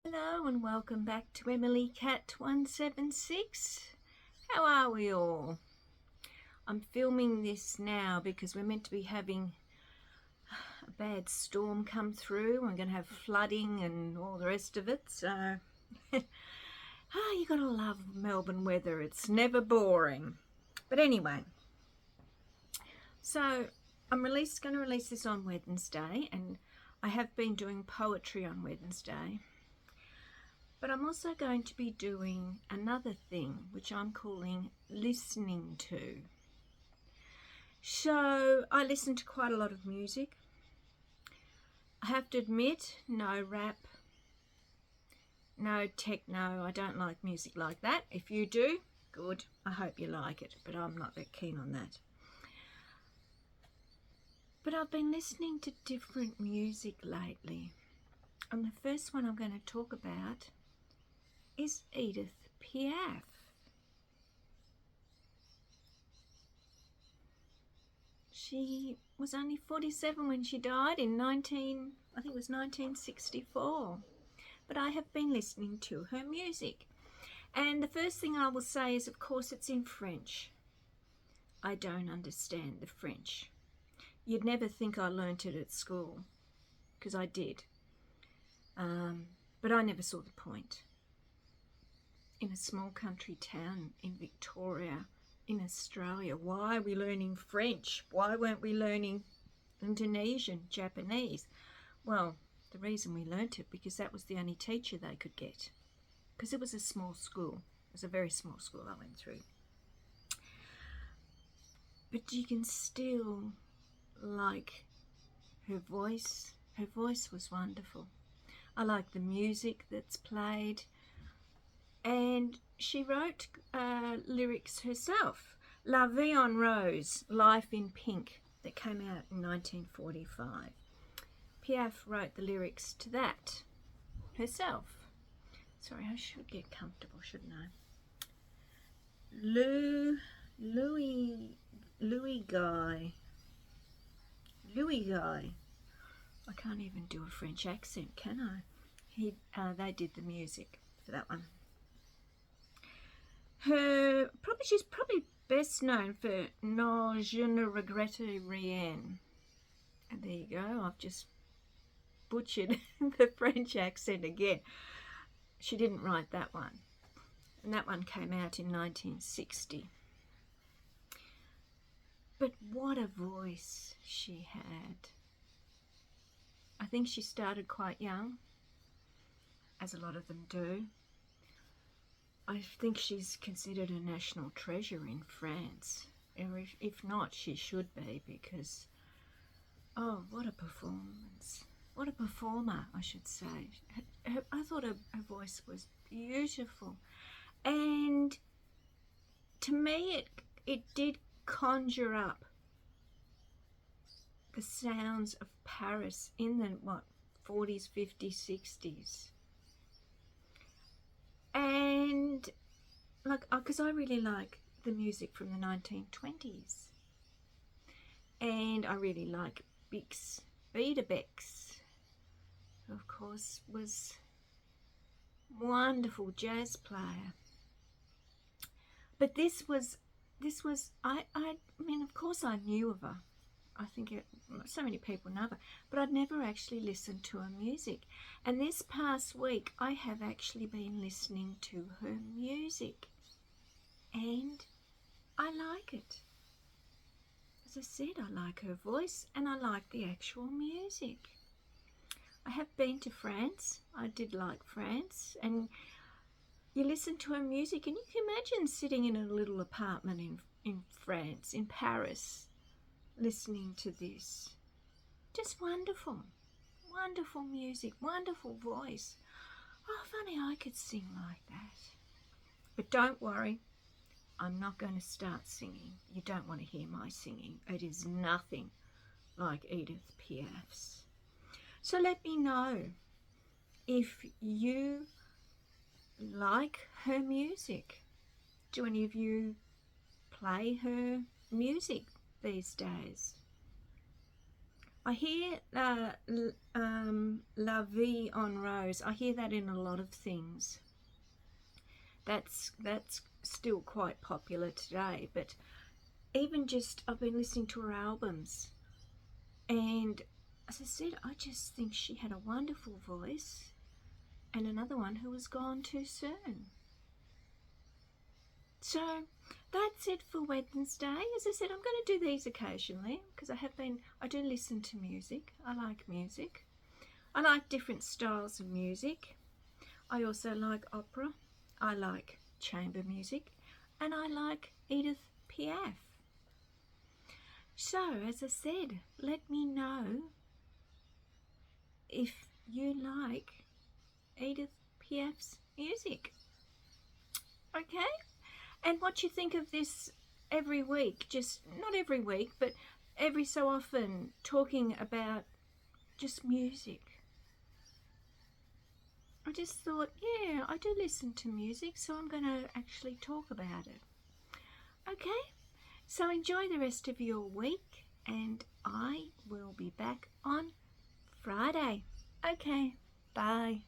Hello and welcome back to Emily Cat 176. How are we all? I'm filming this now because we're meant to be having a bad storm come through. We're going to have flooding and all the rest of it. So, you got to love Melbourne weather. It's never boring. But anyway, so I'm going to release this on Wednesday, and I have been doing poetry on Wednesday. But I'm also going to be doing another thing, which I'm calling listening to. So I listen to quite a lot of music. I have to admit, no rap, no techno. I don't like music like that. If you do, good. I hope you like it, but I'm not that keen on that. But I've been listening to different music lately. And the first one I'm going to talk about is Edith Piaf. She was only 47 when she died in 1964. But I have been listening to her music. And the first thing I will say is, of course, it's in French. I don't understand the French. You'd never think I learnt it at school, because I did. But I never saw the point. In a small country town in Victoria, in Australia, why are we learning French? Why weren't we learning Indonesian, Japanese? Well, the reason we learnt it, because that was the only teacher they could get. Because it was a small school. It was a very small school I went through. But you can still like her voice. Her voice was wonderful. I like the music that's played. And she wrote lyrics herself. La Vie en Rose, Life in Pink, that came out in 1945. Piaf wrote the lyrics to that herself. Sorry, I should get comfortable, shouldn't I? Louis Guy. I can't even do a French accent, can I? They did the music for that one. She's probably best known for Non, je ne regrette rien. And there you go, I've just butchered the French accent again. She didn't write that one. And that one came out in 1960. But what a voice she had. I think she started quite young, as a lot of them do. I think she's considered a national treasure in France. Or if not, she should be, because, oh, what a performance. What a performer, I should say. I thought her voice was beautiful. And to me, it did conjure up the sounds of Paris in the, 40s, 50s, 60s. And because I really like the music from the 1920s, and I really like Bix Beiderbecke, who of course was a wonderful jazz player. But this was I mean, of course I knew of her. I think so many people know her, but I'd never actually listened to her music. And this past week, I have actually been listening to her music, and I like it. As I said, I like her voice, and I like the actual music. I have been to France. I did like France, and you listen to her music, and you can imagine sitting in a little apartment in France, in Paris, listening to this. Just wonderful. Wonderful music, wonderful voice. Oh, if only I could sing like that. But don't worry, I'm not going to start singing. You don't want to hear my singing. It is nothing like Edith Piaf's. So let me know if you like her music. Do any of you play her music these days? I hear La Vie en Rose. I hear that in a lot of things. That's still quite popular today. But even just, I've been listening to her albums, and as I said, I just think she had a wonderful voice, and another one who was gone too soon. So that's it for Wednesday. As I said, I'm going to do these occasionally because I do listen to music. I like music. I like different styles of music. I also like opera. I like chamber music, and I like Edith Piaf. So, as I said, let me know if you like Edith Piaf's music. Okay? And what you think of this every week, just not every week, but every so often talking about just music. I just thought, yeah, I do listen to music, so I'm going to actually talk about it. Okay? So enjoy the rest of your week, and I will be back on Friday. Okay, bye.